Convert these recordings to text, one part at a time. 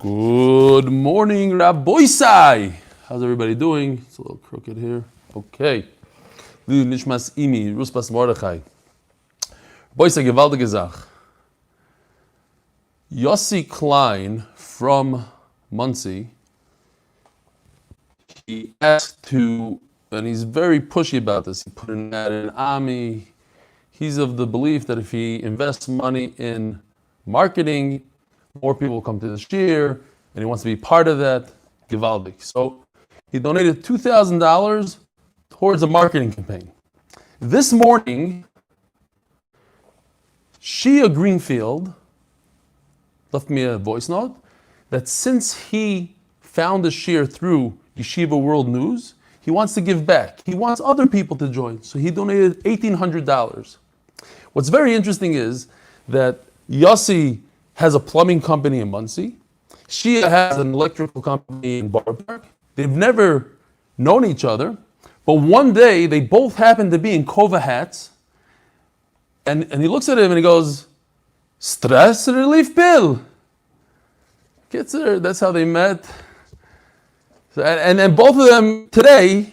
Good morning, Rabboisai. How's everybody doing? It's a little crooked here. Okay. Li Nishmas Imi, Ruspas Mordechai. Rabboisai, gewaltige Sach. Yossi Klein from Muncie, he asked to, and he's very pushy about this, he put an ad in Ami. He's of the belief that if he invests money in marketing, more people will come to the shir, and he wants to be part of that. Givaldik. So he donated $2,000 towards a marketing campaign. This morning, Shia Greenfield left me a voice note that since he found the shir through Yeshiva World News, he wants to give back. He wants other people to join. So he donated $1,800. What's very interesting is that Yossi has a plumbing company in Muncie. Shia has an electrical company in Borough Park. They've never known each other, but one day they both happen to be in Kova hats, and he looks at him and he goes, "Stress relief pill." Kitzer, that's how they met. So, and both of them today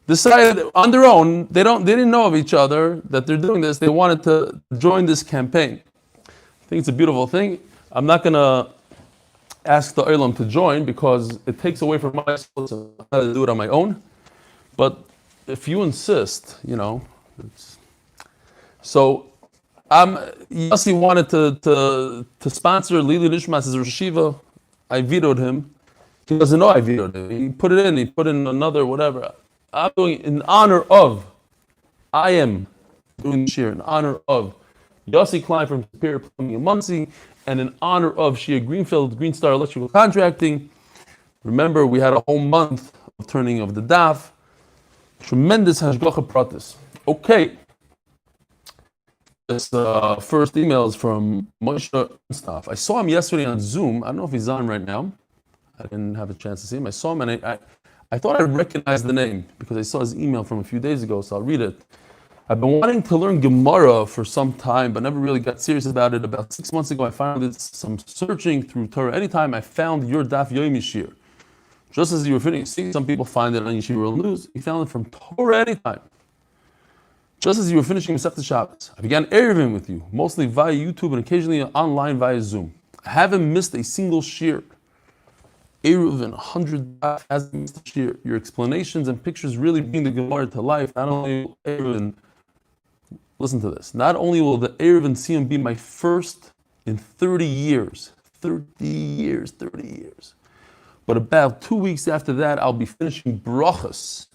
decided on their own, they didn't know of each other, that they're doing this, they wanted to join this campaign. I think it's a beautiful thing. I'm not going to ask the Olam to join because it takes away from my skills. I'm going to do it on my own. But if you insist, So Yossi wanted to sponsor Lili Nishmas as Rosh Yeshiva. I vetoed him. He doesn't know I vetoed him. He put in another whatever. I'm doing in honor of, I am doing this year in honor of Yossi Klein from Superior Plumbing in Muncie, and in honor of Shia Greenfield, Green Star Electrical Contracting. Remember, we had a whole month of turning of the daf. Tremendous hashgacha pratis. Okay. This first email is from Moshe Staff. I saw him yesterday on Zoom. I don't know if he's on right now. I didn't have a chance to see him. I saw him and I thought I recognized the name because I saw his email from a few days ago, so I'll read it. I've been wanting to learn Gemara for some time, but never really got serious about it. About 6 months ago, I finally did some searching through Torah. Anytime I found your Daf Yomi shir, just as you were finishing, some people find it on Yeshiva World News. You found it from Torah Anytime. Just as you were finishing Masechta Shabbos, I began Eruvin with you, mostly via YouTube and occasionally online via Zoom. I haven't missed a single shir. Eruvin, 100 daf hasn't missed a shir. Your explanations and pictures really bring the Gemara to life. Not only Eruvin, listen to this. Not only will the Eruvin Siyum be my first in 30 years, but about 2 weeks after that, I'll be finishing brachas.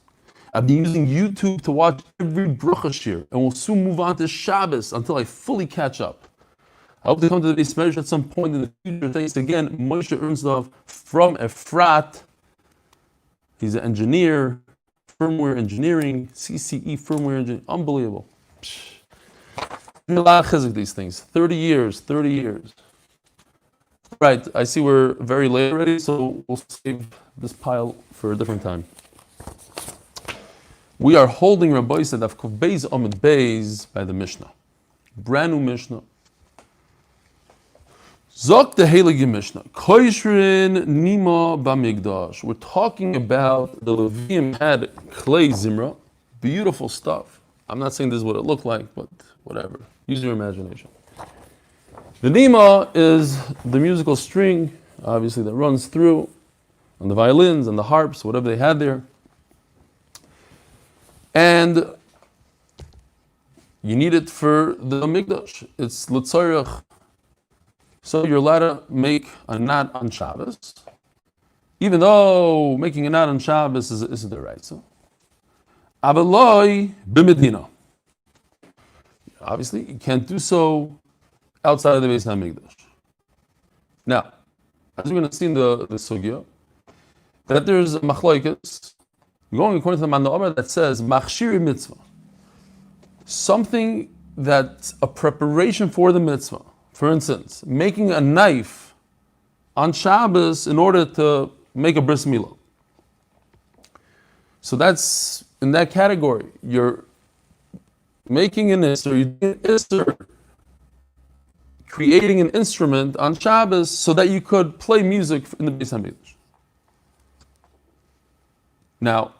I'll be using YouTube to watch every bracha shir, and will soon move on to Shabbos until I fully catch up. I hope to come to the Beis Medrash at some point in the future. Thanks again, Moshe Ernstov from Efrat. He's an engineer, firmware engineering, CCE firmware engineering. Unbelievable. These things. 30 years. Right, I see we're very late already, so we'll save this pile for a different time. We are holding Rabbi said Daf Beis Amud Beis by the Mishnah. Brand new Mishnah. Zok the Heilige Mishnah. Koishrin Nima Bamigdash. We're talking about the Levium had clay zimra. Beautiful stuff. I'm not saying this is what it looked like, but whatever. Use your imagination. The Nima is the musical string, obviously, that runs through on the violins and the harps, whatever they had there. And you need it for the Mikdash. It's L'tzorech. So you're allowed to make a knot on Shabbos, even though making a knot on Shabbos is the right. So, Avaloi b'Medina. Obviously, you can't do so outside of the Beis HaMikdash. Now, as we're going to see in the sugya, that there's a machlokes going according to the Manda Omer that says machshiri mitzvah, something that's a preparation for the mitzvah. For instance, making a knife on Shabbos in order to make a bris milah. So that's in that category. You're making an isser, you do an isser creating an instrument on Shabbos so that you could play music in the Beis Hamikdash. Now,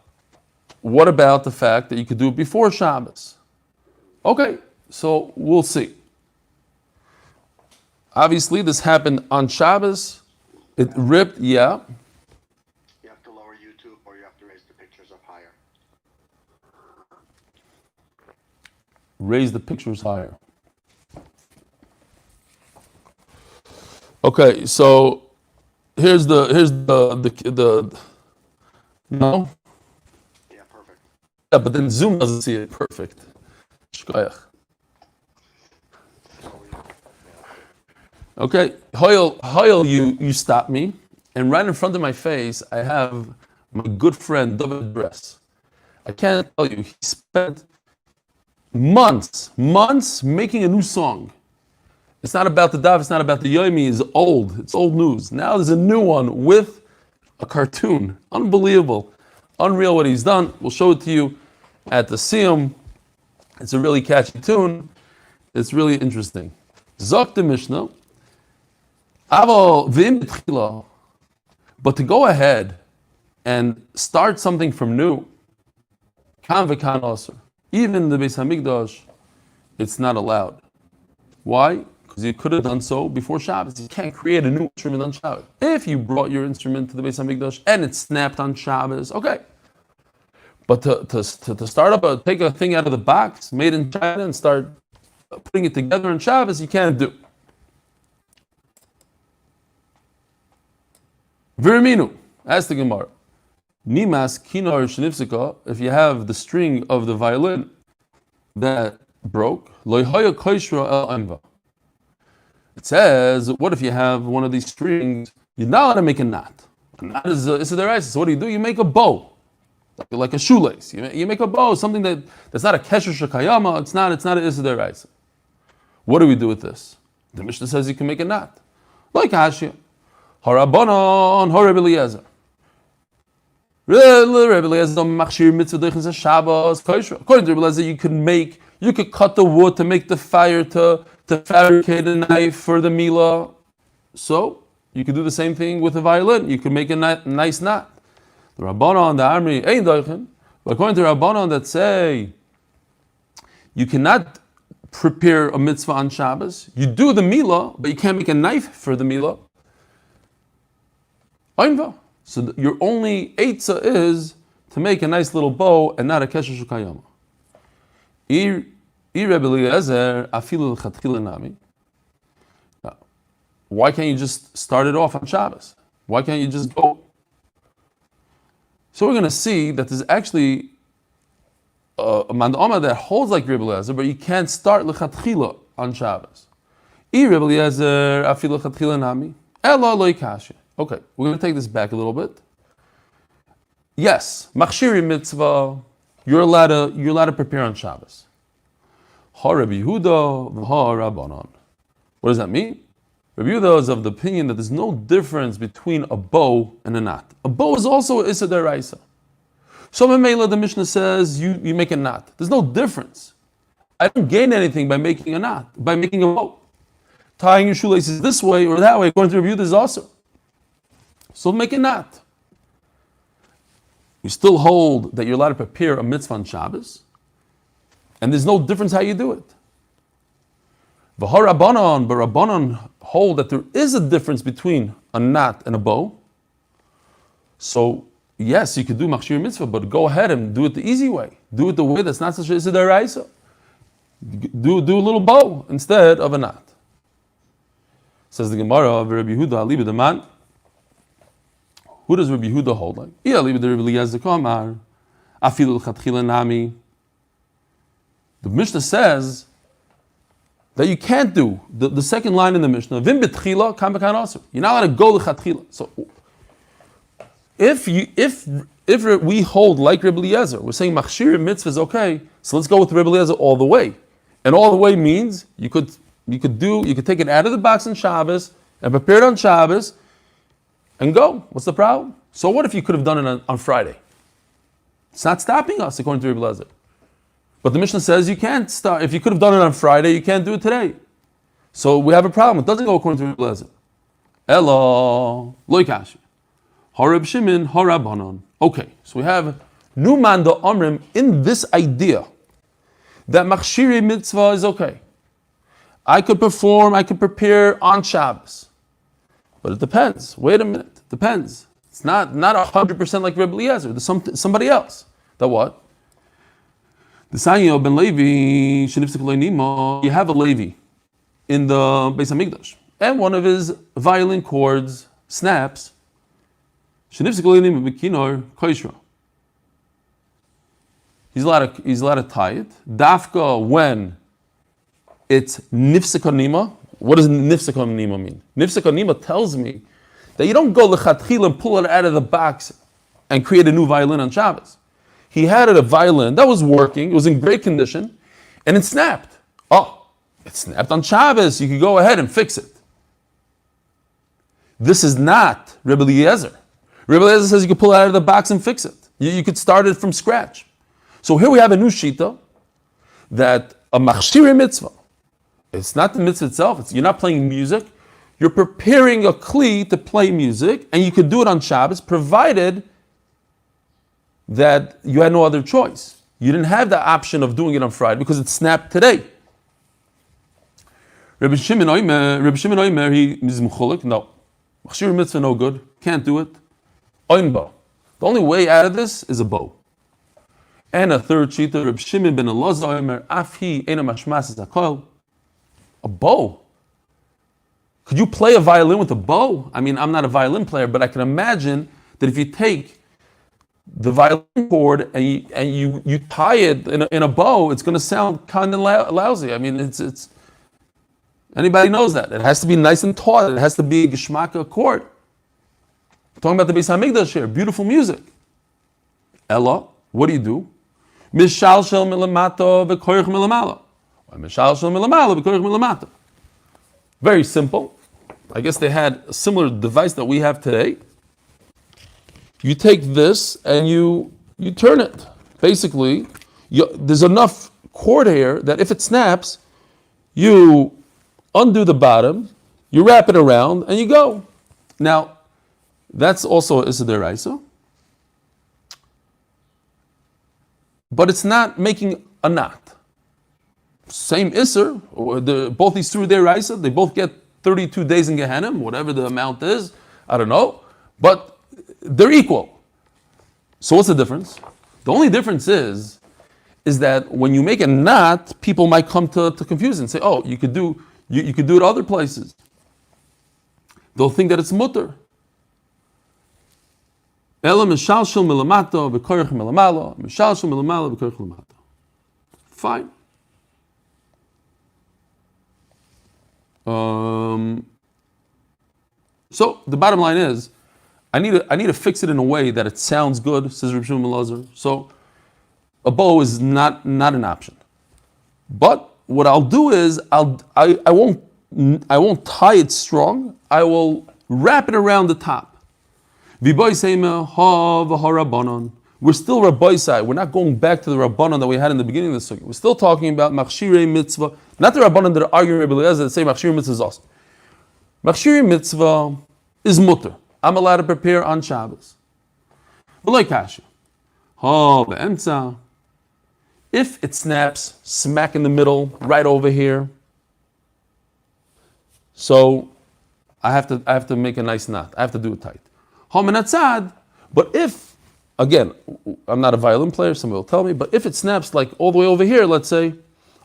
what about the fact that you could do it before Shabbos? Okay, so we'll see. Obviously, this happened on Shabbos. It ripped, yeah. You have to lower YouTube or you have to raise the pictures up higher. Raise the pictures higher. Okay, so here's the no. Yeah, perfect. Yeah, but then Zoom doesn't see it perfect. Shkoyach. Okay, Hoyle, you stop me, and right in front of my face, I have my good friend David Dress. I can't tell you, he spent months making a new song. It's not about the Daf, it's not about the Yomi, it's old news. Now there's a new one with a cartoon. Unbelievable. Unreal what he's done. We'll show it to you at the Siyum. It's a really catchy tune. It's really interesting. Zok the Mishnah. But to go ahead and start something from new, even the Beis Hamikdash, it's not allowed. Why? Because you could have done so before Shabbos. You can't create a new instrument on Shabbos. If you brought your instrument to the Beis Hamikdash and it snapped on Shabbos, okay. But to start up, take a thing out of the box, made in China, and start putting it together on Shabbos, you can't do. Viriminu, ask the Gemara. Nimas kinar shenifsika, if you have the string of the violin that broke, loyhaya koishra el anva. It says, what if you have one of these strings? You're not allowed to make a knot. A knot is the rice. So what do? You make a bow, like a shoelace. You make a bow, something that's not a kesher shekayama. It's not an issa rice. What do we do with this? The Mishnah says you can make a knot, like Hashia. Harabanon, Horeb Eliezer. Rebbe Eliezer machshir mitzvah deichens Shabbos kosher. According to Rebbe Eliezer, you could cut the wood to make the fire to fabricate a knife for the milah. So you could do the same thing with a violin. You could make a nice knot. The Rabbanon, the Amri, ein deichen. But according to Rabbanon that say you cannot prepare a mitzvah on Shabbos. You do the milah, but you can't make a knife for the milah. So your only eitzah is to make a nice little bow and not a kesher shukayama. Why can't you just start it off on Shabbos? Why can't you just go? So we're going to see that there's actually a mandama that holds like Rebbe Eliezer, but you can't start lechatchila on Shabbos. Rebbe Eliezer afilu lechatchila nami ela lo ikasha. Okay, we're going to take this back a little bit. Yes, machshiri mitzvah, you're allowed to prepare on Shabbos. Ha Rabbi Yehuda v'ha Rabbanon. What does that mean? Rabbi Yehuda is of the opinion that there's no difference between a bow and a knot. A bow is also an issa deraisa. So Memela, the Mishnah says you make a knot. There's no difference. I don't gain anything by making a knot, by making a bow. Tying your shoelaces this way or that way, according to Rabbi Yehuda, is also. So make a knot. You still hold that you're allowed to prepare a mitzvah on Shabbos, and there's no difference how you do it. But Rabbanon hold that there is a difference between a knot and a bow. So yes, you could do machshir mitzvah, but go ahead and do it the easy way. Do it the way that's not such a deraisa. Do a little bow instead of a knot. Says the Gemara of Rabbi Yehuda aliba the man. Who does Rabbi Yehuda hold like? The Mishnah says that you can't do the second line in the Mishnah. Vim betchila kam bekan aser. You're not allowed to go lechatchila. So if we hold like Rebbe Eliezer, we're saying machshir mitzvah is okay. So let's go with Rebbe Eliezer all the way. And all the way means you could take it out of the box on Shabbos and prepare it on Shabbos and go. What's the problem? So what if you could have done it on Friday? It's not stopping us according to Rebbe Eliezer. But the Mishnah says you can't start. If you could have done it on Friday, you can't do it today. So we have a problem. It doesn't go according to Rebbe Eliezer. Elo loikashi. Harab Shimon harabanon. Okay, so we have Numan the Omrim in this idea that machshiri mitzvah is okay. I could prepare on Shabbos. But it depends. Wait a minute. Depends. It's not 100% like Rebbe Eliezer. There's somebody else. That what? The Sanyo ben Levi, you have a Levi in the Beis Hamikdash, and one of his violin chords snaps. He's allowed to tie it. Dafka when it's nifseka nima. What does nifseka nima mean? Nifseka nima tells me that you don't go lechatchila and pull it out of the box and create a new violin on Shabbos. He had a violin that was working, it was in great condition, and it snapped. Oh, it snapped on Shabbos. You could go ahead and fix it. This is not Rebbe Eliezer. Rebbe Eliezer says you could pull it out of the box and fix it. You could start it from scratch. So here we have a new shita that a machshiri mitzvah. It's not the mitzvah itself. You're not playing music. You're preparing a kli to play music, and you could do it on Shabbos, provided that you had no other choice. You didn't have the option of doing it on Friday because it snapped today. Rabbi Shimon Oimer, he is mechulik. No, machshiri mitzvah, no good. Can't do it. Oin bow. The only way out of this is a bow. And a third shita, Rabbi Shimon ben Elazar Omer, afhi ena mashmas zakol. A bow. Could you play a violin with a bow? I mean, I'm not a violin player, but I can imagine that if you take the violin cord and you tie it in a bow, it's going to sound kind of lousy. I mean, it's anybody knows that. It has to be nice and taut. It has to be a geshmaka chord. Talking about the Beis Hamikdash here, beautiful music. Ella, what do? Mishalshel milamato v'koyach milamala. Mishalshel milamala v'koyach milamata. Very simple. I guess they had a similar device that we have today. You take this and you turn it. Basically, there's enough cord here that if it snaps, you undo the bottom, you wrap it around, and you go. Now, that's also Issa Deraisa. But it's not making a knot. Same Isser, both these two Deraisa, they both get 32 days in Gehenna, whatever the amount is, I don't know. But they're equal. So what's the difference? The only difference is that when you make a knot, people might come to confuse and say, oh, you could do it other places. They'll think that it's mutter. Fine. So the bottom line is, I need to fix it in a way that it sounds good, says Reb Shimon Elazar. So a bow is not an option. But what I'll do is I won't tie it strong. I will wrap it around the top. We're still Rabbaisai. We're not going back to the Rabbanon that we had in the beginning of the sukkah. We're still talking about Machshirei Mitzvah, not the Rabbanon that are arguing Rebbe Eliezer that say Machshirei Mitzvah is awesome. Machshirei Mitzvah is mutter. I'm allowed to prepare on Shabbos. If it snaps smack in the middle, right over here, so I have to make a nice knot. I have to do it tight. But if, again, I'm not a violin player, somebody will tell me, but if it snaps like all the way over here, let's say,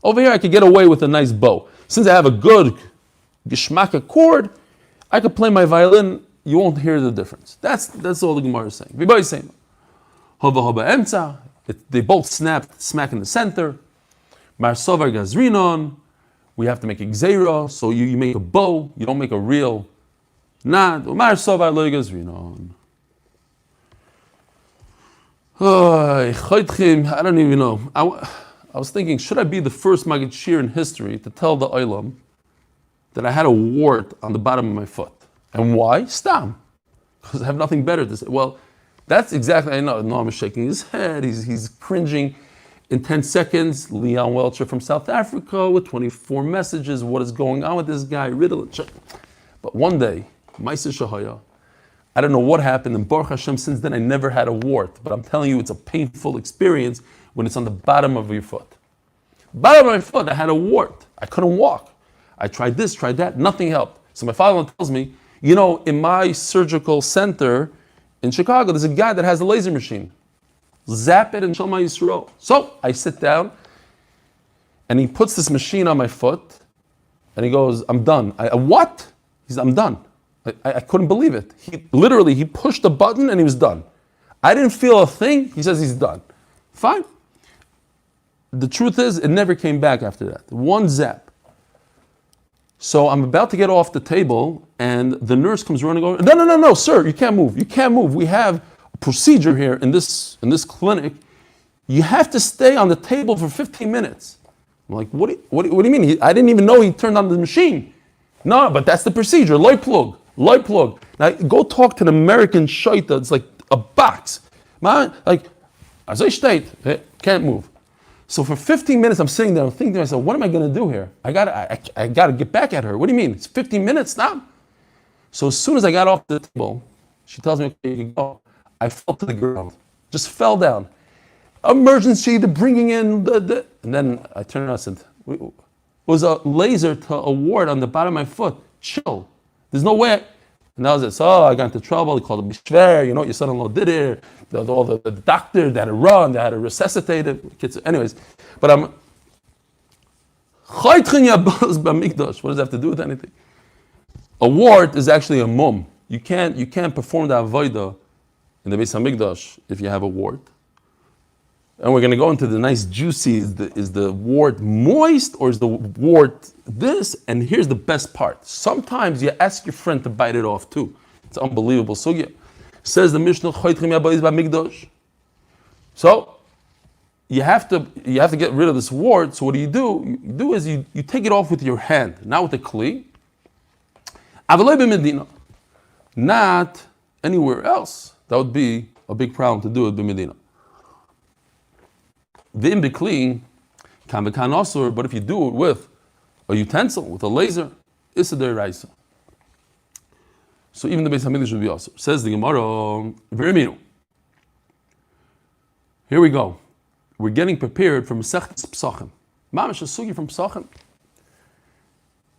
over here I could get away with a nice bow. Since I have a good geshmaka chord, I could play my violin, you won't hear the difference. That's all the Gemara is saying. Everybody's saying, they both snapped smack in the center. Marsovar gazrinon, we have to make a gzeira, so you make a bow, you don't make a real knot. Marsovar lo gazrinon. I don't even know. I was thinking, should I be the first Maggid Shir in history to tell the Olam that I had a wart on the bottom of my foot? And why? Stam. Because I have nothing better to say. Well, that's exactly, I know Noam is shaking his head, he's cringing. In 10 seconds, Leon Welcher from South Africa with 24 messages. What is going on with this guy? Riddle. But one day, Maisa Shahaya, I don't know what happened, and Baruch Hashem, since then I never had a wart. But I'm telling you, it's a painful experience when it's on the bottom of your foot. Bottom of my foot, I had a wart. I couldn't walk. I tried this, tried that, nothing helped. So my father tells me, in my surgical center in Chicago, there's a guy that has a laser machine. Zap it and Shalma Yisrael. So I sit down, and he puts this machine on my foot, and he goes, I'm done. What? He said, I'm done. I couldn't believe it. He pushed the button and he was done. I didn't feel a thing. He says he's done. Fine. The truth is, it never came back after that. One zap. So I'm about to get off the table, and the nurse comes running over. No, sir, you can't move. You can't move. We have a procedure here in this clinic. You have to stay on the table for 15 minutes. I'm like, what do you mean? I didn't even know he turned on the machine. No, but that's the procedure. Loy plug. Now go talk to an American shaita. It's like a box. Man, like, as I state, can't move. So for 15 minutes, I'm sitting there, I'm thinking to myself, what am I going to do here? I gotta get back at her. What do you mean? It's 15 minutes? Stop. So as soon as I got off the table, she tells me, okay, you can go. I fell to the ground, just fell down. Emergency, they're bringing in and then I turned around and said, it was a laser to a wart on the bottom of my foot. Chill. There's no way. And that was it. So I got into trouble. He called it bishver. Your son-in-law did it. All the doctor, they had to run. They had to resuscitate it. Kids. Anyways, but I'm. What does that have to do with anything? A wart is actually a mum. You can't perform the avodah in the Beis Hamikdash if you have a wart. And we're going to go into the nice juicy, is the wart moist or is the wart this? And here's the best part. Sometimes you ask your friend to bite it off too. It's unbelievable. So says the Mishnah, so you have to get rid of this wart. So what do? You take it off with your hand, not with the kli. Not anywhere else. That would be a big problem to do it b'medina. V'im b'kli kan v'kan asur, but if you do it with a utensil, with a laser, it's a deraisa. So even the Beis Hamikdash should be asur. Says the Gemara, v'riminu. Here we go. We're getting prepared for Masechtas Pesachim. Mamash a sugi from Pesachim.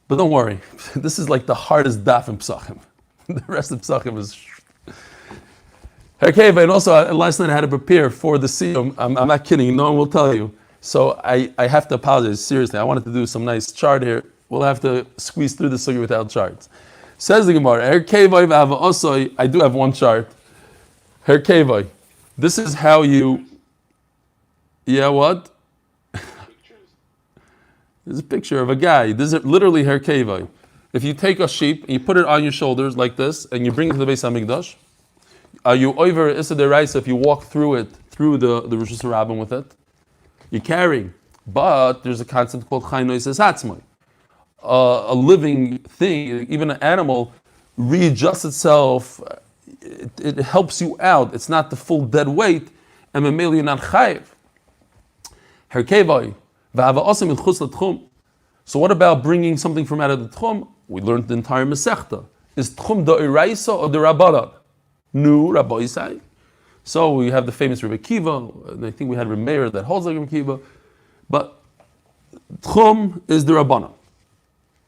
But don't worry, this is like the hardest daf in Pesachim. The rest of Pesachim is. Okay, and also last night I had to prepare for the siyum. I'm not kidding, no one will tell you. So I have to apologize, seriously. I wanted to do some nice chart here. We'll have to squeeze through the sugi without charts. Says the Gemara, I do have one chart. Herkevai. This is how you. Yeah, what? There's a picture of a guy. This is literally herkevai. If you take a sheep and you put it on your shoulders like this, and you bring it to the Beis Hamikdash, are you over Issa Deraisa if you walk through it, through the Rosh Hashanah with it? You're carrying. But there's a concept called Chai Noises Hatzmai. A living thing, even an animal, readjusts itself. It helps you out. It's not the full dead weight. And Memeli, you're not chayiv. Herkevai. So what about bringing something from out of the tchum? We learned the entire Masechta. Is tchum the iraisa or the rabbanan? Nu rabbaisai. So we have the famous Rebbe Kiva, and I think we had Rebbe Meir that holds like Rebbe Kiva. But tchum is the rabbanan.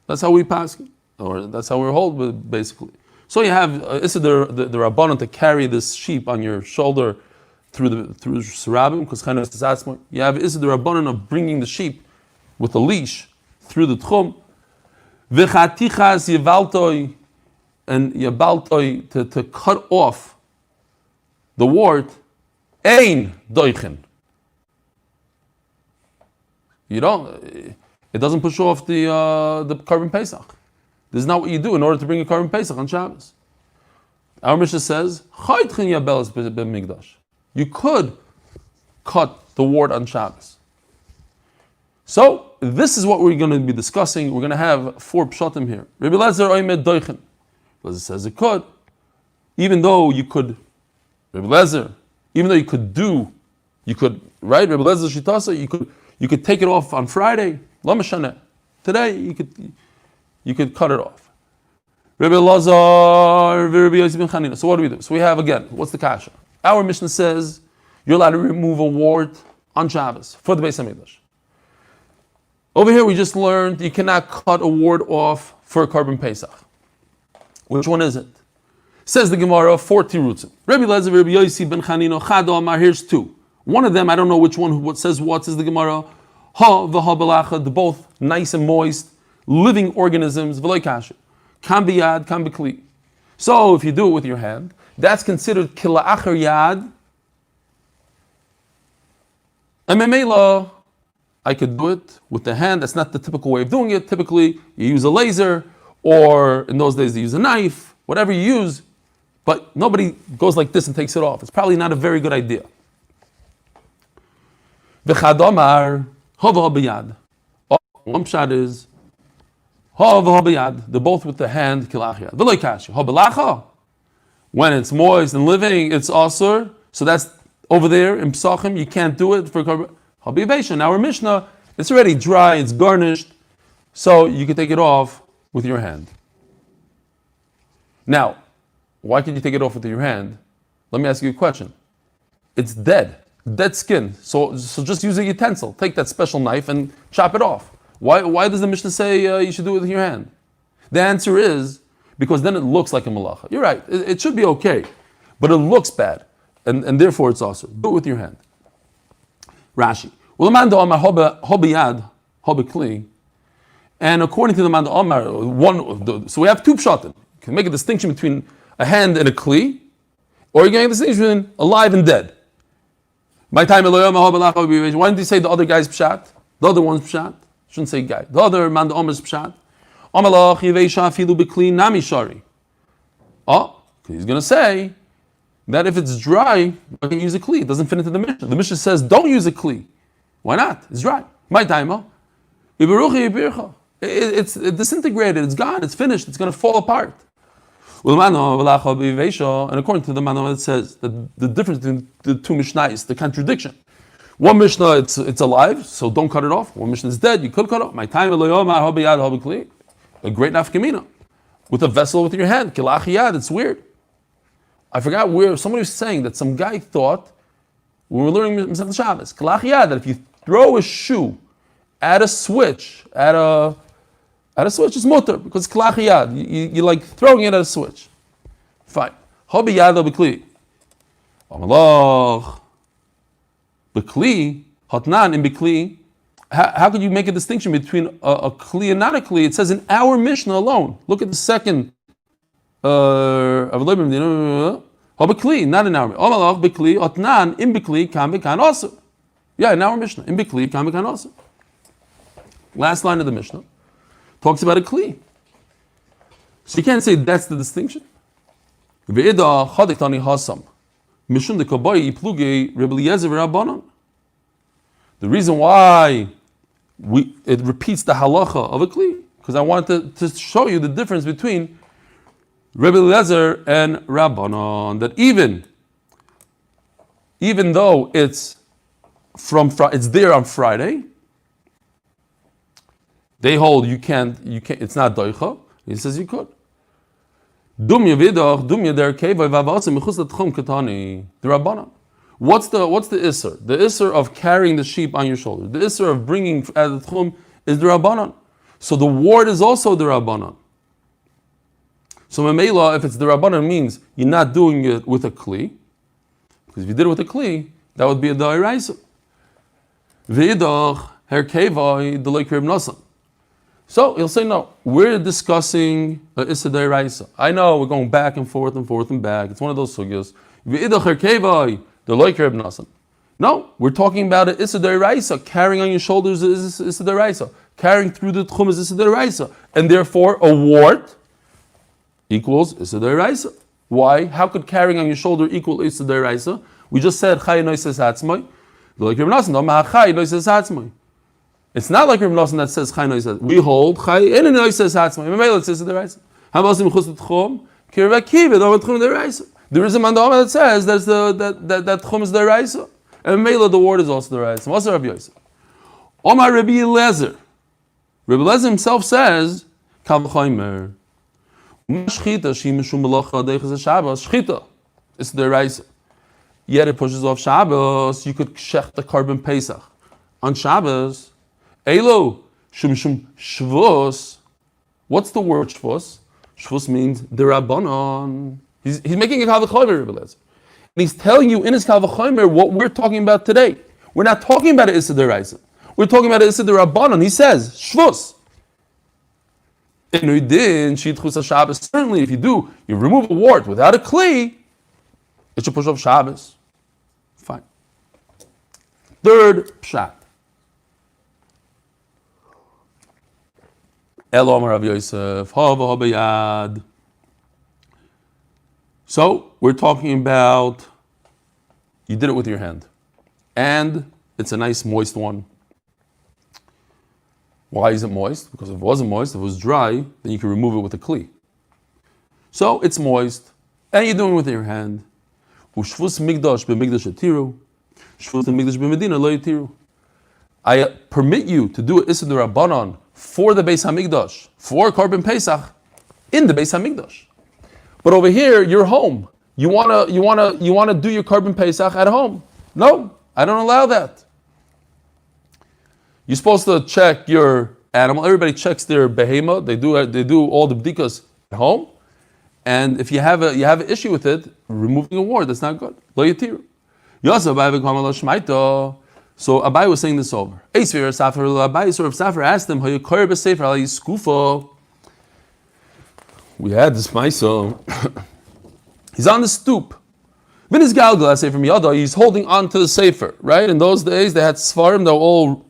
That's how we pass, or that's how we're hold, basically. So you have the rabbanan to carry this sheep on your shoulder through Sarabim, because kind of you have the rabbanan of bringing the sheep with a leash through the tchum. V'chatichas yevaltoi, and yevaltoi to cut off the wart. Ein doichen. You don't. It doesn't push off the carbon pesach. This is not what you do in order to bring a carbon pesach on Shabbos. Our Mishnah says, you could cut the wart on Shabbos. So this is what we're going to be discussing. We're going to have 4 pshatim here. Rabbi Lezer oimed doichen. Lezer says it could, even though you could. Rabbi Lezer, even though you could do You could, right? Rebbe Lezer Shitasa, you could take it off on Friday. Lo mashana. Today you could cut it off. Rebbe Lazar, Rebbe Yosef ben Chanina. So what do we do? So we have again, what's the kasha? Our Mishnah says you're allowed to remove a wart on Shabbos for the Beis Hamikdash. Over here we just learned you cannot cut a wart off for a Korban Pesach. Which one is it? Says the Gemara, 4 tirutzim. Rebbe Lezer, Rebbe Yosef ben Chanina, Chad Omar, here's 2. One of them, I don't know which one, what says the Gemara. Ha v'ha belacha, they're both nice and moist, living organisms, v'loy kasher. Kam biyad, kam b'kli. So if you do it with your hand, that's considered kila'achar yad. And memela, I could do it with the hand. That's not the typical way of doing it. Typically, you use a laser, or in those days they use a knife, whatever you use, but nobody goes like this and takes it off. It's probably not a very good idea. V'chadomar, hova b'yad. One shot is hova b'yad. They're both with the hand, kilach yad. V'loy kashi, hobelacha. When it's moist and living, it's asur. So that's over there in Pesachim. You can't do it for habibation. Now our Mishnah, it's already dry, it's garnished, so you can take it off with your hand. Now, why can you take it off with your hand? Let me ask you a question. It's dead skin. So just use a utensil. Take that special knife and chop it off. Why does the Mishnah say you should do it with your hand? The answer is because then it looks like a malacha. You're right. It should be okay, but it looks bad, and therefore it's also do it with your hand. Rashi. And according to the Manda Omar, so we have 2 pshatim. You can make a distinction between a hand and a kli, or you can make a distinction between alive and dead. My time, why didn't he say the other guy's pshat? The other one's pshat? Shouldn't say guy. The other Manda Omer's pshat. Oh, he's going to say that if it's dry, you can use a kli. It doesn't fit into the Mishnah. The Mishnah says don't use a kli. Why not? It's dry. My time, it's disintegrated, it's gone, it's finished, it's going to fall apart. And according to the Manah, it says that the difference between the 2 Mishnahs, the contradiction. One Mishnah, it's alive, so don't cut it off. One Mishnah is dead, you could cut it off. My time, a great nafkamina. With a vessel with your hand, it's weird. I forgot where somebody was saying that some guy thought, when we were learning Masechet Shabbos, that if you throw a shoe at a switch, it's mutter, because it's klach yad. You're like throwing it at a switch. Fine. Hobi yad b'kli. Amalach. B'kli, hotnan in b'kli. How could you make a distinction between a kli and not a kli? It says in our Mishnah alone. Look at the second. B'kli, not in our Mishnah. Amalach b'kli, hotnan in b'kli, kam b'kan also. Yeah, in our Mishnah. In b'kli, kam b'kan also. Last line of the Mishnah talks about a kli. So you can't say that's the distinction. The reason why it repeats the halacha of a kli, because I wanted to show you the difference between Rebbe Eliezer and Rabbanon, that even though it's there on Friday, they hold you can't, it's not doicha. He says you could. Dumya der kevay vavasim mechus l'tchum katani. The Rabbanan. What's the isser? The isser of carrying the sheep on your shoulder. The isser of bringing at the tchum is the Rabbanan. So the ward is also the Rabbanan. So Mamela, if it's the Rabbanan, means you're not doing it with a kli. Because if you did it with a kli, that would be a da'iraisa. V'idach her kevay the like Reb Nasan. So he'll say, no, we're discussing Issa Deiraisa. I know we're going back and forth and back. It's one of those sugyos. No, we're talking about an Issa Deiraisa. Carrying on your shoulders is Issa Deiraisa. Carrying through the Tchum is Issa Deiraisa. And therefore, a wart equals Issa Deiraisa. Why? How could carrying on your shoulder equal Issa Deiraisa? We just said, Chay Noises Hatzmai. It's not like Reb Nosson that says Chay Noises. We hold Chay in a Noises Hatzmai. Mamela says the Deiraisa. Hamasim Chus Tchum. Kirva Kiva. There is a Mandama that says that Tchum is Deiraisa. And Mela, the word is also the right. What's Rabbi Yosef? Omar Rabbi Eliezer. Rabbi Eliezer himself says, Kal v'chomer. Shchita, she mishum melacha deiches Shabbos. Shchita. It's the right. Yet it pushes off Shabbos. You could shech the carbon Pesach. On Shabbos, Elo, Shum Shvus. What's the word Shvus? Shvus means the Rabbanon. He's making a Kal v'chomer, Rabbi Eliezer. And he's telling you in his Kal v'chomer what we're talking about today. We're not talking about an Issa D'Oraisa. We're talking about an Issa D'Rabbanan. He says, Shvus. Certainly, if you remove a wart without a kli, it should push off Shabbos. Fine. Third pshat. Elo Amar Rav Yosef, Hava Habayad. So, we're talking about, you did it with your hand. And it's a nice moist one. Why is it moist? Because if it wasn't moist, if it was dry, then you can remove it with a kli. So it's moist, and you're doing it with your hand. Ushvus migdash b'migdash atiru, shvus migdash b'medina lo yatiru. I permit you to do Issa D'Rabbanan for the Beis Hamikdash, for Korban Pesach, in the Beis Hamikdash. But over here, you're home. You wanna do your Korban Pesach at home. No, I don't allow that. You're supposed to check your animal. Everybody checks their behema. They do all the bdikas at home. And if you have an issue with it, removing a wart, that's not good. Lo yatiru. So Abai was saying this over. Abai, so if Safar asked him, we had this Maisa. He's on the stoop. He's holding on to the Sefer, right? In those days, they had Sfarim, they were all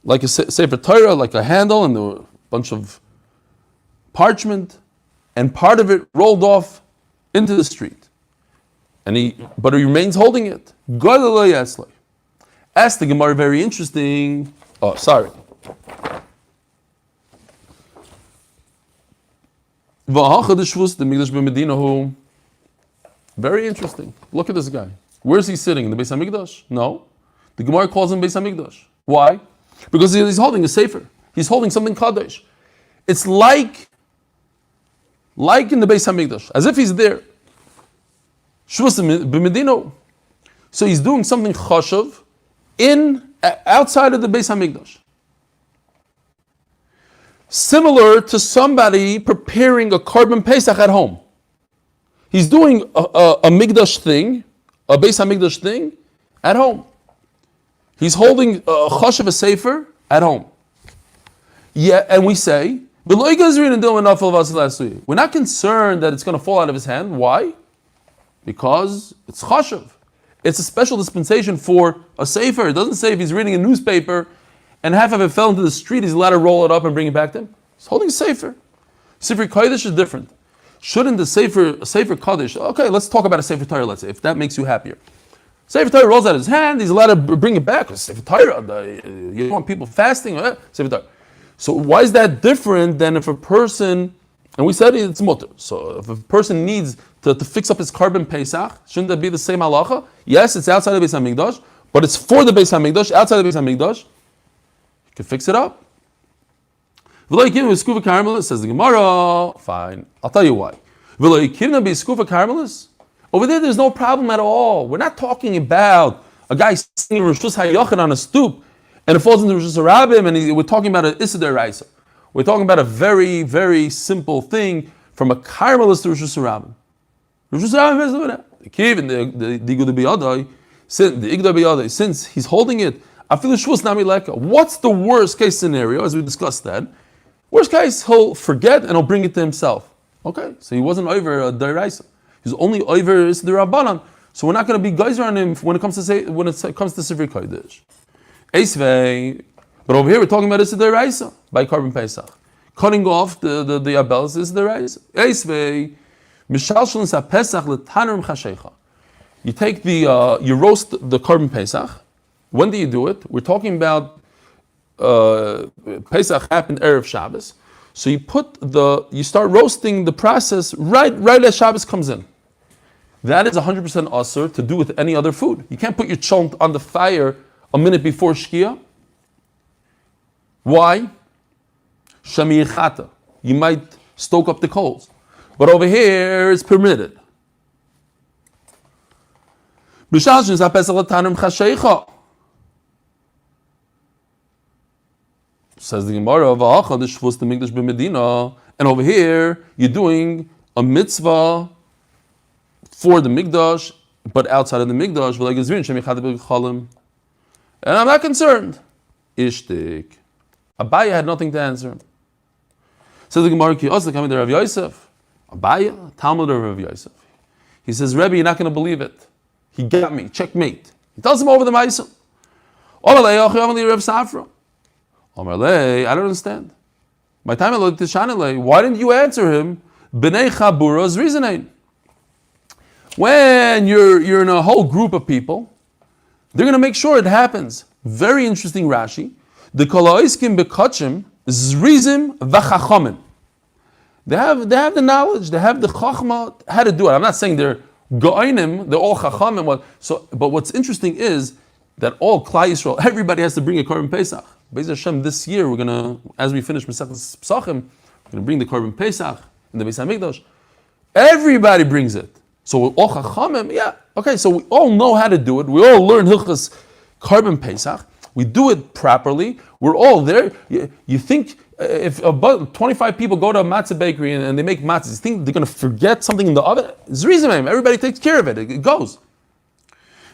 like a Sefer Torah, like a handle, and there were a bunch of parchment, and part of it rolled off into the street. But he remains holding it. Asked the Gemara, very interesting. Oh, sorry. Very interesting. Look at this guy. Where is he sitting? In the Beis Hamikdash? No. The Gemara calls him Beis Hamikdash. Why? Because he's holding a sefer. He's holding something kadosh. It's like in the Beis Hamikdash, as if he's there. Shvus b'medino. So he's doing something chashav outside of the Beis Hamikdash. Similar to somebody preparing a Korban Pesach at home. He's doing a Migdash thing, a Beis Hamikdash thing, at home. He's holding a chashav, a sefer, at home. Yeah, and we say, we're not concerned that it's going to fall out of his hand. Why? Because it's chashav. It's a special dispensation for a sefer. It doesn't say if he's reading a newspaper and half of it fell into the street, he's allowed to roll it up and bring it back to him. He's holding a sefer. Sefer Kodesh is different. Shouldn't the sefer Kodesh, okay, let's talk about a sefer Torah, let's say, if that makes you happier. Sefer Torah rolls out his hand, he's allowed to bring it back. Sefer Torah, you don't want people fasting, Sefer Torah. So why is that different than if a person, and we said it's mutter, so if a person needs to fix up his Korban Pesach, shouldn't that be the same halacha? Yes, it's outside the Beis Hamikdash, but it's for the Beis Hamikdash, outside the Beis Hamikdash. You can fix it up. Says the Gemara, fine, I'll tell you why. Over there's no problem at all. We're not talking about a guy sitting in Rishus HaYachid on a stoop and it falls into Rishus HaRabim and we're talking about an Issa D'Oraisa. We're talking about a very, very simple thing from a Carmelist to Rishus HaRabim. Rishus HaRabim, the Kiv and the Igud B'Yadai, since he's holding it, what's the worst case scenario, as we discussed that? Worst case, he'll forget and he'll bring it to himself. Okay, so he wasn't over a D'Oraisa. He's only over the Rabbanan. So we're not going to be geyser on him when it comes to Sefer Kodesh. Eisvei, but over here we're talking about Issa D'Oraisa by Korban Pesach. Cutting off the abels is D'Oraisa. Eisvei, mishalshon sa Pesach l'taner m'chashecha. You take you roast the Korban Pesach. When do you do it? We're talking about Pesach happened Erev Shabbos. So you start roasting the process right as Shabbos comes in. that is 100% asur to do with any other food. You can't put your cholent on the fire a minute before Shkia. Why? Shamichata. You might stoke up the coals. But over here, it's permitted. Says the Gemara, and over here, you're doing a mitzvah for the Mikdash, but outside of the Mikdash, and I'm not concerned. Ishtik. Abaya had nothing to answer. Says the Gemara, coming to Rav Yosef. Abaya, Talmud of Rav Yosef. He says, Rebbe, you're not going to believe it. He got me, checkmate. He tells him over the Ma'asim. I don't understand. My time I looked to why didn't you answer him? B'nei Chabura's reasoning. When you're in a whole group of people, they're going to make sure it happens. Very interesting Rashi. The kolaiskim bekachim zrizim v'chachamim. They have the knowledge. They have the chachma how to do it. I'm not saying they're go'inim. They're all chachamim. But what's interesting is that all Klai Yisrael, everybody has to bring a Korban Pesach. Be'ez Hashem, this year we're gonna, as we finish Masechtas Pesachim, we're gonna bring the Korban Pesach in the Beis Hamikdash. Everybody brings it. So we're all chachamim, yeah. Okay, so we all know how to do it. We all learn Hilchas Korban Pesach. We do it properly. We're all there. You think if about 25 people go to a matzah bakery and they make matzahs, you think they're going to forget something in the oven? It's the reason, man. Everybody takes care of it. It goes.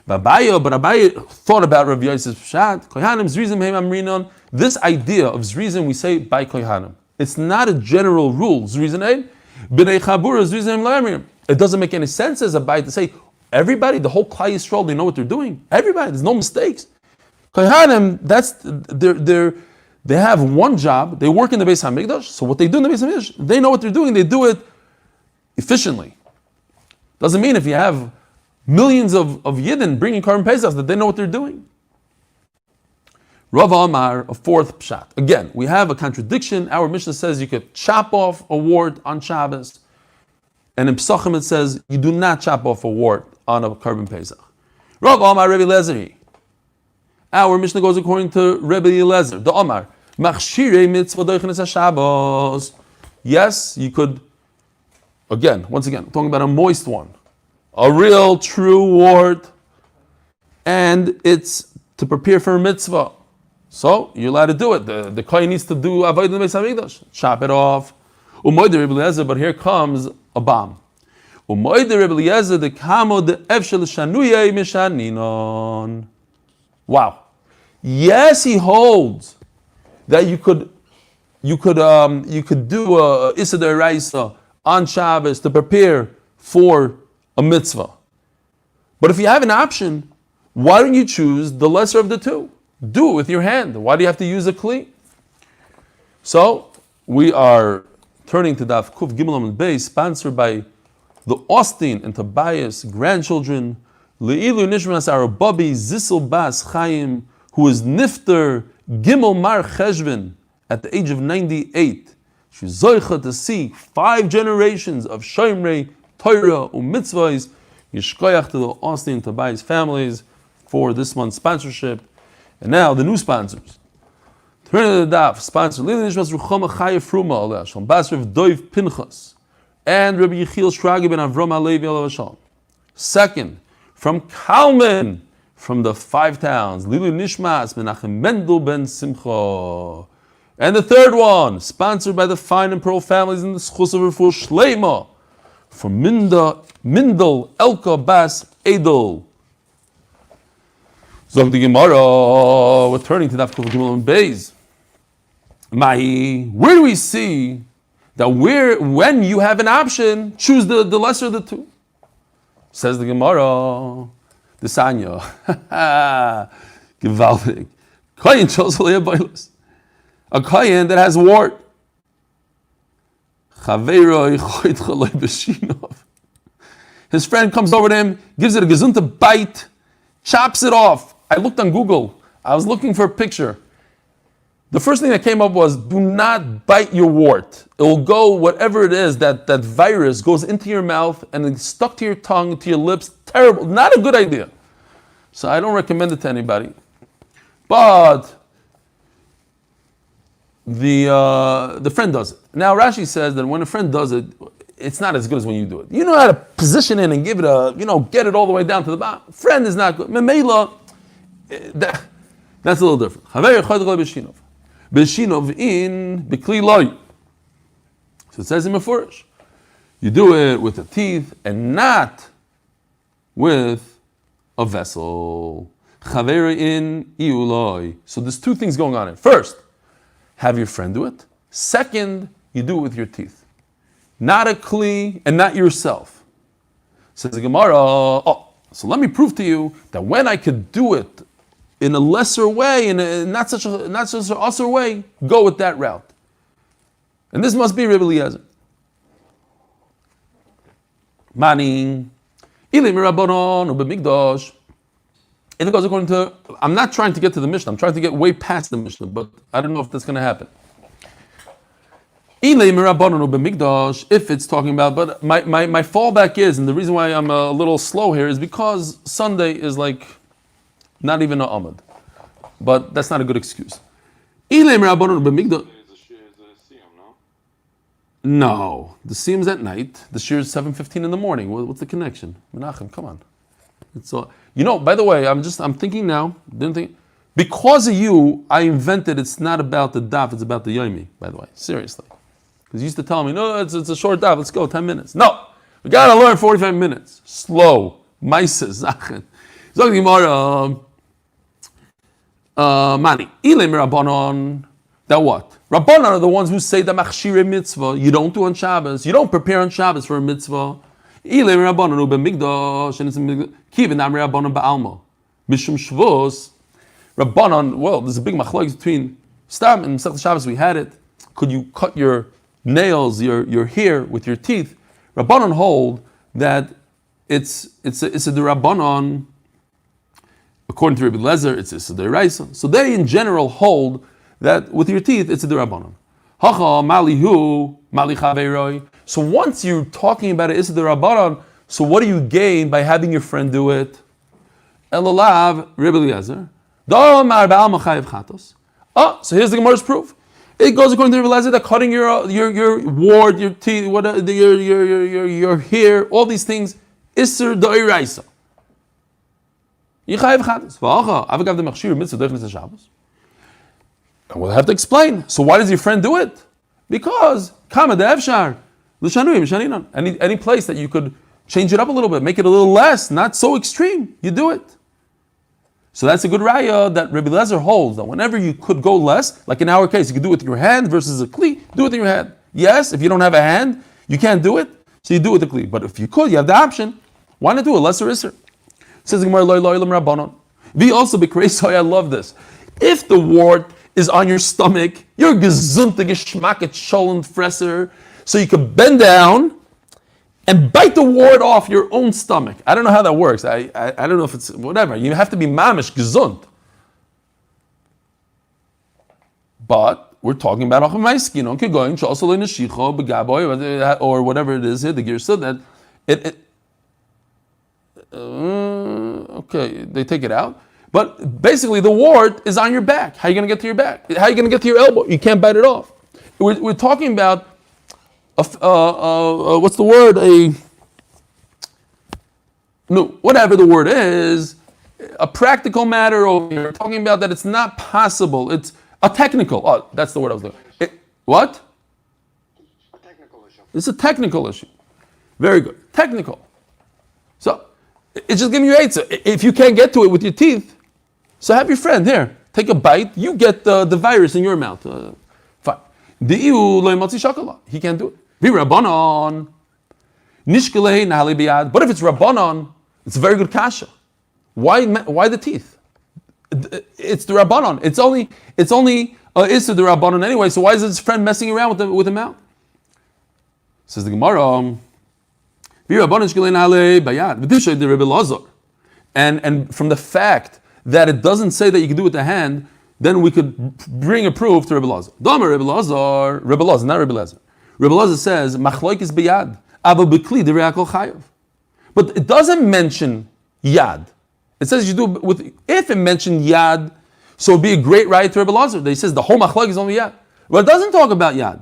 But Abaye thought about Rav Yosef's Pshat. Kohanim Zrizim Heim Amrinon. This idea of Zrizim we say by Kohanim. It's not a general rule. Zrizim Heim. B'nei Chabura Zrizim La'amrim. It doesn't make any sense as Abaye to say everybody, the whole Klai Yisrael, they know what they're doing. Everybody, there's no mistakes. Kohanim, they have one job. They work in the Beis Hamikdash. So what they do in the Beis Hamikdash, they know what they're doing. They do it efficiently. Doesn't mean if you have millions of Yidden bringing Korban Pesach that they know what they're doing. Rav Amar, a fourth pshat. Again, we have a contradiction. Our Mishnah says you could chop off a wart on Shabbos, and in Pesachim it says you do not chop off a wart on a Korban Pesach. Rav Amar, Rebbe Eliezer. Our Mishnah goes according to Rebbe Eliezer. The Amar, Machshirei mitzvah doichenes Shabbos. Yes, you could. Once again, talking about a moist one. A real, true wart, and it's to prepare for a mitzvah. So you're allowed to do it. The kohen needs to do avodah in the Beis Hamikdash. Chop it off. Umoyde Rebbe Eliezer, but here comes a bomb. Umoyde Rebbe Eliezer the kamo the efshel shanuyei mishaninon. Wow. Yes, he holds that you could do a Issa D'Oraisa on Shabbos to prepare for a mitzvah. But if you have an option, why don't you choose the lesser of the two? Do it with your hand. Why do you have to use a kli? So we are turning to Daf Kuf Gimel Amud Beis, sponsored by the Austin and Tobias grandchildren, Le'ilu Nishmas Arababi Zissel Bas Chaim, who is Nifter Gimel Mar Cheshvan at the age of 98. She's Zoicha to see 5 generations of Shomrei Torah u'mitzvahs. Yishkoyach to the Austin and Tobias families for this month's sponsorship. And now the new sponsors. Turn to the Daf, sponsor Lili Nishmas Ruchama Chaya Fruma Aleh Shalom, Basrav Doiv Pinchas, and Rabbi Yechiel Shragi ben Avram Alevi Aleh Shalom. Second, from Kalman, from the 5 towns, Lili Nishmas Menachem Mendel ben Simcha. And the third one, sponsored by the Fine and Pearl families in the Schus of Refuah Shleima, from Mindel Elka Bas Edel. Zog the Gemara, we're turning to Daf Kuf Gimel Amud Beis. Mahi, where do we see that when you have an option, choose the lesser of the two? Says the Gemara, the Sanya. Gewaltig. Koyin chose Boilus. A koyin that has wart. His friend comes over to him, gives it a gesunte bite, chops it off. I looked on Google. I was looking for a picture. The first thing that came up was, do not bite your wart. It will go, whatever it is, that virus goes into your mouth and it's stuck to your tongue, to your lips. Terrible, not a good idea. So I don't recommend it to anybody. But the friend does it. Now Rashi says that when a friend does it, it's not as good as when you do it. You know how to position it and give it get it all the way down to the bottom. Friend is not good. Memela, that's a little different. Beshinov in Bikli loy. So it says in Mefurish, you do it with the teeth and not with a vessel. Chavera in iuloi. So there's two things going on here. First, have your friend do it. Second, you do it with your teeth. Not a kli and not yourself. Says the Gemara, so let me prove to you that when I could do it in a lesser way, in a not such an usher way, go with that route. And this must be Rebbe Eliezer. Meaning, Eli Mirabanon or B'migdash. If it goes according to, I'm not trying to get to the Mishnah, I'm trying to get way past the Mishnah, but I don't know if that's going to happen. If it's talking about, but my fallback is, and the reason why I'm a little slow here is because Sunday is like not even a Amud. But that's not a good excuse. No, the siyum's at night. The shir is 7:15 in the morning. What's the connection? Menachem, come on. It's by the way, I'm thinking now. Didn't think because of you, I invented. It's not about the daf. It's about the Yomi. By the way, seriously. Because you used to tell me, no, it's a short daf, let's go, 10 minutes. No, we gotta learn 45 minutes. Slow. Maises. Mani. Ilim Rabbanon. That what? Rabbanon are the ones who say the machshire mitzvah. You don't do on Shabbos. You don't prepare on Shabbos for a mitzvah. Ilim Rabbanon ube migdash. And it's Kivin Amri Rabbanon ba'alma. Mishum Shvos. Rabbanon, well, there's a big machlokes between Stam and Masechet Shabbos. We had it. Could you cut your nails, your hair with your teeth? Rabbanon hold that it's a derabbanon. According to Rebbe Eliezer, it's a deraisa. So they in general hold that with your teeth it's a derabbanon. Hacha malihu mali chaveroi. So once you're talking about it, it's a derabbanon. So what do you gain by having your friend do it? Elolav Rebbe Eliezer. So here's the Gemara's proof. It goes according to Rebbe Eliezer that cutting your ward, your teeth, your hair, all these things, Isser D'Oraisa. And we'll have to explain. So why does your friend do it? Because any place that you could change it up a little bit, make it a little less, not so extreme, you do it. So that's a good raya that Rebbe Eliezer holds, that whenever you could go less, like in our case, you could do it with your hand versus a kli, do it with your hand. Yes, if you don't have a hand, you can't do it, so you do it with a kli. But if you could, you have the option, why not do a lesser isser? Says the Gemara, Rabbanon. We also be crazy, I love this. If the wart is on your stomach, you're gesunte geschmacket scholend fresser, so you could bend down and bite the wart off your own stomach. I don't know how that works. I don't know if it's whatever. You have to be mamish gesund. But we're talking about achamaiskin, going shosol neshicho begaboy or whatever it is here, the girsa that okay, they take it out. But basically, the wart is on your back. How are you going to get to your back? How are you going to get to your elbow? You can't bite it off. We're talking about what's the word? Whatever the word is, a practical matter over here. We're talking about that it's not possible. It's a technical. Oh, that's the word I was looking. What? A technical issue. It's a technical issue. Very good. Technical. So it's just giving you eitzah. If you can't get to it with your teeth, so have your friend here. Take a bite. You get the virus in your mouth. Fine. He can't do it. But if it's Rabbanon, it's a very good kasha. Why the teeth? It's the Rabbanon. It's only Issa the Rabbanon anyway, so why is his friend messing around with the mouth? Says the Gemara, and from the fact that it doesn't say that you can do it with the hand, then we could bring a proof to Rebbe Lazar. Domer Rebbe Lazar, not Rebbe Lazar. Rebbe Lazar says, Machloikis biyad, avo b'kli derei hakol chayav. But it doesn't mention yad. It says you do with, if it mentioned yad, so it'd be a great right to Rebbe Lazar. They says the whole machlok is only yad. But it doesn't talk about yad.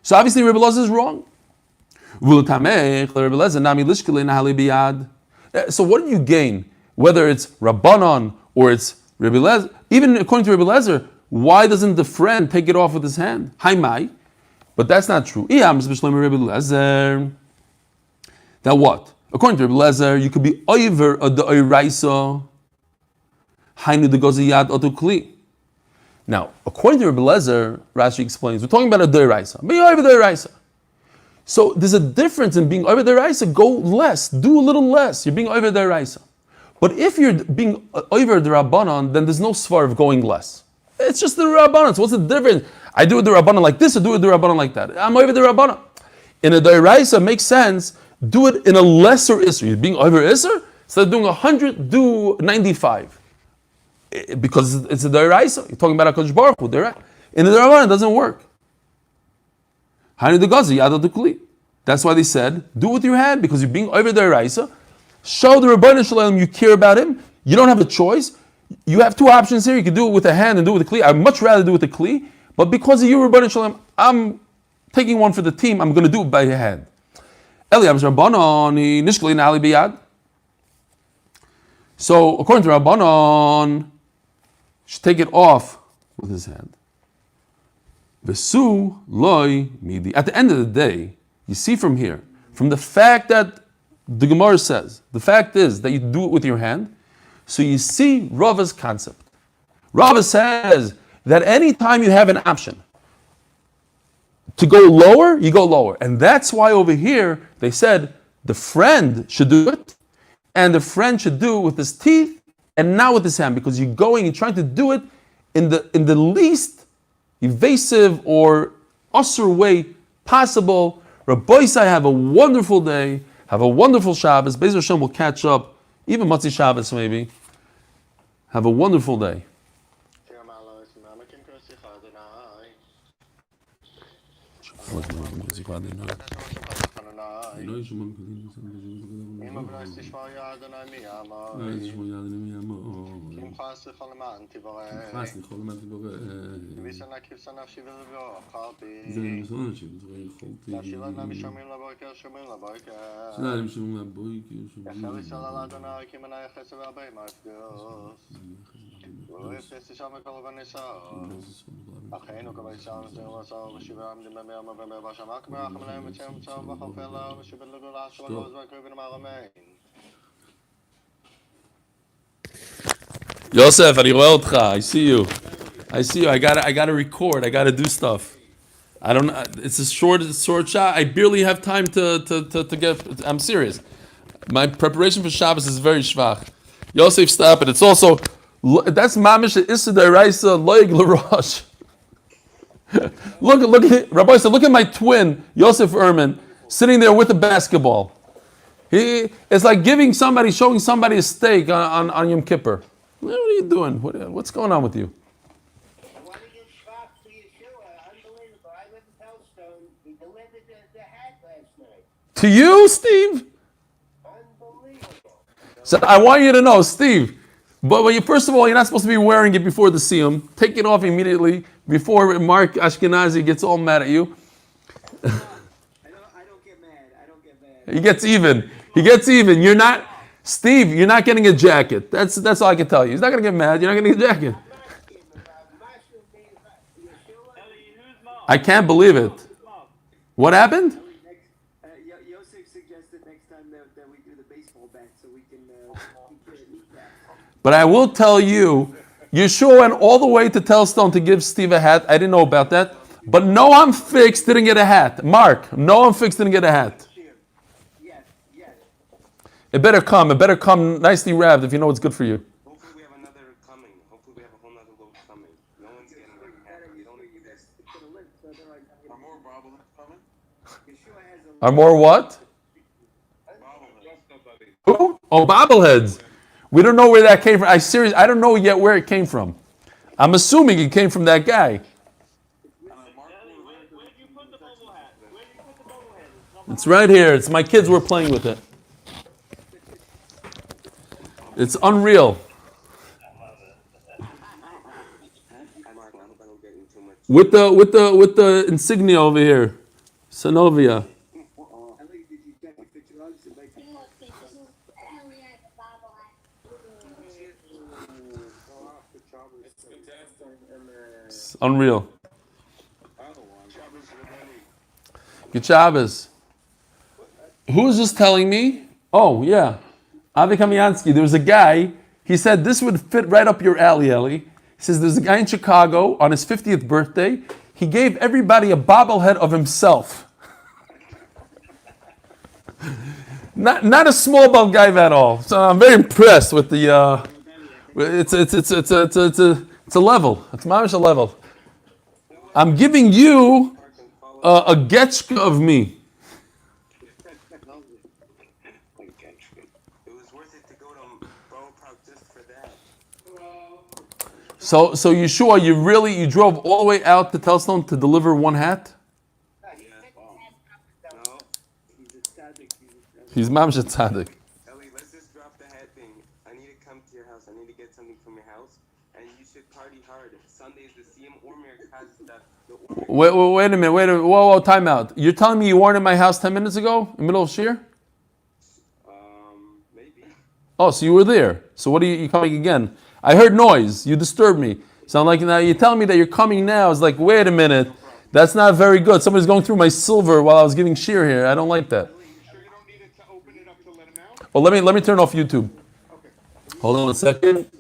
So obviously Rebbe Lazar is wrong. So what do you gain? Whether it's Rabbanon or it's Rebbe Lazar, even according to Rebbe Lazar, why doesn't the friend take it off with his hand? Haimai. But that's not true. That what? According to Rebbe Lazar, you could be over a de'oraisa. Hainu de goziyad otu kli. Now, according to Rebbe Lazar, Rashi explains, we're talking about a de'oraisa. Be over de'oraisa. So there's a difference in being over de'oraisa. Go less, do a little less. You're being over de'oraisa. But if you're being over the Rabbanon, then there's no svar of going less. It's just the Rabbanon. So what's the difference? I do it the Rabbanon like this, or do it the Rabbanon like that. I'm over the Rabbanon. In a de'oraisa, makes sense. Do it in a lesser Isser. You're being over Isser? Instead of doing 100, do 95. Because it's a de'oraisa. You're talking about HaKadosh Baruch Hu. In the Rabbanon, it doesn't work. That's why they said, do it with your hand, because you're being over de'oraisa. Show the Rebbeinu Shalom you care about him. You don't have a choice. You have two options here. You can do it with a hand and do it with a kli. I'd much rather do it with a kli. But because of you, Rebbeinu Shalom, I'm taking one for the team. I'm going to do it by your hand. So, according to Rabbanon, you should take it off with his hand. Vesu loy midi. At the end of the day, you see from here, from the fact that the Gemara says, the fact is that you do it with your hand, so you see Rava's concept. Rava says that anytime you have an option to go lower, you go lower. And that's why over here they said the friend should do it, and the friend should do it with his teeth and not with his hand, because you're trying to do it in the least evasive or usher way possible. Rabbi Isai, have a wonderful day. Have a wonderful Shabbos. Be'ez Hashem will catch up, even Matzi Shabbos maybe. Have a wonderful day. Yosef, I see you. I gotta record. I gotta do stuff. I don't know. It's a short shot. I barely have time to get. I'm serious. My preparation for Shabbos is very schwach. Yosef, stop it. It's also that's mamish issa deraisa loig l'rosh. Look at Rabbi said. Look at my twin Yosef Erman sitting there with a basketball. It's like showing somebody a steak on Yom Kippur. What are you doing? What's going on with you? I want to give schwach to Yeshua. Unbelievable. I live in Pellstone. He delivered the hat last night. To you, Steve? Unbelievable. So I want you to know, Steve, but first of all, you're not supposed to be wearing it before the siyum. Take it off immediately before Mark Ashkenazi gets all mad at you. I don't get mad. He gets even. You're not... Steve, you're not getting a jacket. That's all I can tell you. He's not going to get mad. You're not going to get a jacket. I can't believe it. What happened? Yosef suggested next time that we do the baseball bat so we can But I will tell you, Yeshua went all the way to Tellstone to give Steve a hat. I didn't know about that. But Noam Fix didn't get a hat. Mark, Noam Fix didn't get a hat. It better come nicely wrapped if you know it's good for you. Hopefully we have another coming. Hopefully we have a whole nother load coming. No one's getting Are more bobbleheads coming? Are more what? Who? Oh, bobbleheads. We don't know where that came from. I don't know yet where it came from. I'm assuming it came from that guy. It's right here. It's my kids were playing with it. It's unreal. With the insignia over here. Sanovia. It's unreal. Good Shabbos. Who is just telling me? Oh, yeah. Avi Kamiansky. There was a guy, he said this would fit right up your alley, Eli. He says there's a guy in Chicago on his 50th birthday. He gave everybody a bobblehead of himself. Not a small ball guy at all. So I'm very impressed with the. It's a level. It's mamish a level. I'm giving you a getchka of me. So Yeshua, you drove all the way out to Telstone to deliver one hat? No. He's mamish a tzaddik. Eli, let's just drop the hat thing. I need to come to your house. I need to get something from your house. And you should party hard. Sundays the Siyam or Merkaz. Wait a minute. Whoa, time out. You're telling me you weren't in my house 10 minutes ago? In the middle of Shir? Maybe. Oh, so you were there. So what are you coming again? I heard noise. You disturbed me. So I'm like, now you're telling me that you're coming now. It's like, wait a minute. That's not very good. Somebody's going through my silver while I was giving Shir here. I don't like that. You don't need it to open it up to let him out? Well, let me turn off YouTube. Hold on a second.